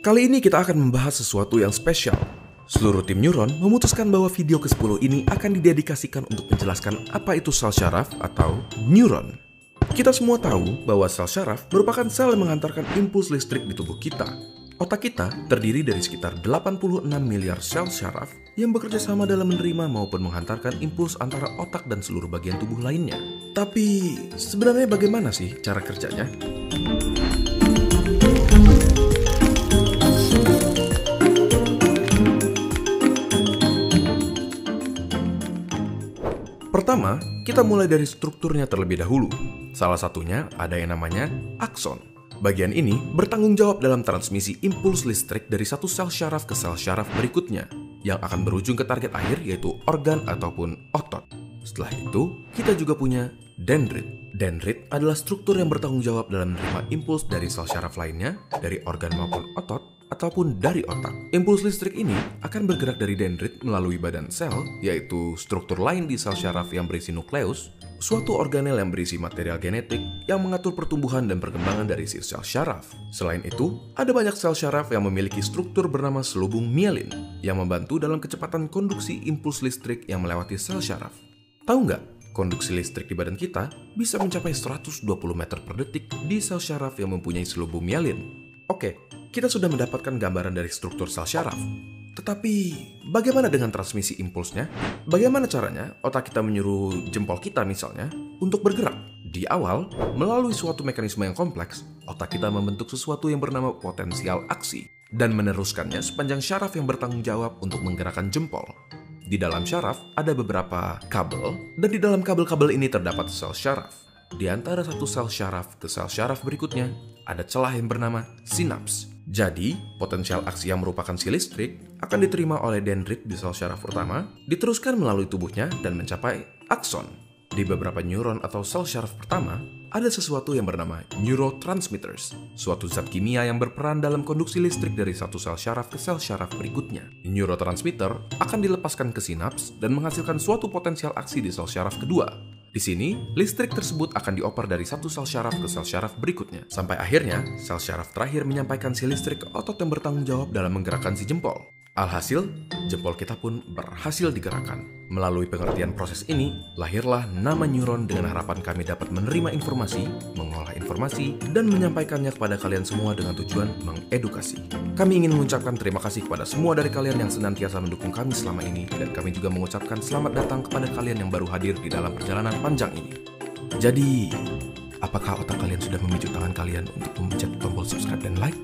Kali ini kita akan membahas sesuatu yang spesial. Seluruh tim Neuron memutuskan bahwa video ke-10 ini akan didedikasikan untuk menjelaskan apa itu sel syaraf atau neuron. Kita semua tahu bahwa sel syaraf merupakan sel yang mengantarkan impuls listrik di tubuh kita. Otak kita terdiri dari sekitar 86 miliar sel syaraf yang bekerja sama dalam menerima maupun menghantarkan impuls antara otak dan seluruh bagian tubuh lainnya. Tapi sebenarnya bagaimana sih cara kerjanya? Pertama, kita mulai dari strukturnya terlebih dahulu. Salah satunya ada yang namanya akson. Bagian ini bertanggung jawab dalam transmisi impuls listrik dari satu sel syaraf ke sel syaraf berikutnya, yang akan berujung ke target akhir yaitu organ ataupun otot. Setelah itu, kita juga punya dendrit. Dendrit adalah struktur yang bertanggung jawab dalam menerima impuls dari sel syaraf lainnya, dari organ maupun otot, ataupun dari otak. Impuls listrik ini akan bergerak dari dendrit melalui badan sel, yaitu struktur lain di sel syaraf yang berisi nukleus, suatu organel yang berisi material genetik yang mengatur pertumbuhan dan perkembangan dari si sel syaraf. Selain itu, ada banyak sel syaraf yang memiliki struktur bernama selubung mielin yang membantu dalam kecepatan konduksi impuls listrik yang melewati sel syaraf. Tahu nggak, konduksi listrik di badan kita bisa mencapai 120 meter per detik di sel syaraf yang mempunyai selubung mielin. Oke, kita sudah mendapatkan gambaran dari struktur sel syaraf. Tetapi, bagaimana dengan transmisi impulsnya? Bagaimana caranya otak kita menyuruh jempol kita misalnya untuk bergerak? Di awal, melalui suatu mekanisme yang kompleks, otak kita membentuk sesuatu yang bernama potensial aksi dan meneruskannya sepanjang syaraf yang bertanggung jawab untuk menggerakkan jempol. Di dalam syaraf ada beberapa kabel, dan di dalam kabel-kabel ini terdapat sel syaraf. Di antara satu sel syaraf ke sel syaraf berikutnya, ada celah yang bernama sinaps. Jadi, potensial aksi yang merupakan si listrik akan diterima oleh dendrit di sel syaraf pertama, diteruskan melalui tubuhnya dan mencapai akson. Di beberapa neuron atau sel syaraf pertama, ada sesuatu yang bernama neurotransmitters, suatu zat kimia yang berperan dalam konduksi listrik dari satu sel syaraf ke sel syaraf berikutnya. Neurotransmitter akan dilepaskan ke sinaps dan menghasilkan suatu potensial aksi di sel syaraf kedua. Di sini, listrik tersebut akan dioper dari satu sel syaraf ke sel syaraf berikutnya. Sampai akhirnya, sel syaraf terakhir menyampaikan si listrik ke otot yang bertanggung jawab dalam menggerakkan si jempol. Alhasil, jempol kita pun berhasil digerakkan. Melalui pengertian proses ini, lahirlah nama neuron dengan harapan kami dapat menerima informasi, mengolah informasi, dan menyampaikannya kepada kalian semua dengan tujuan mengedukasi. Kami ingin mengucapkan terima kasih kepada semua dari kalian yang senantiasa mendukung kami selama ini, dan kami juga mengucapkan selamat datang kepada kalian yang baru hadir di dalam perjalanan panjang ini. Jadi, apakah otak kalian sudah memicu tangan kalian untuk memencet tombol subscribe dan like?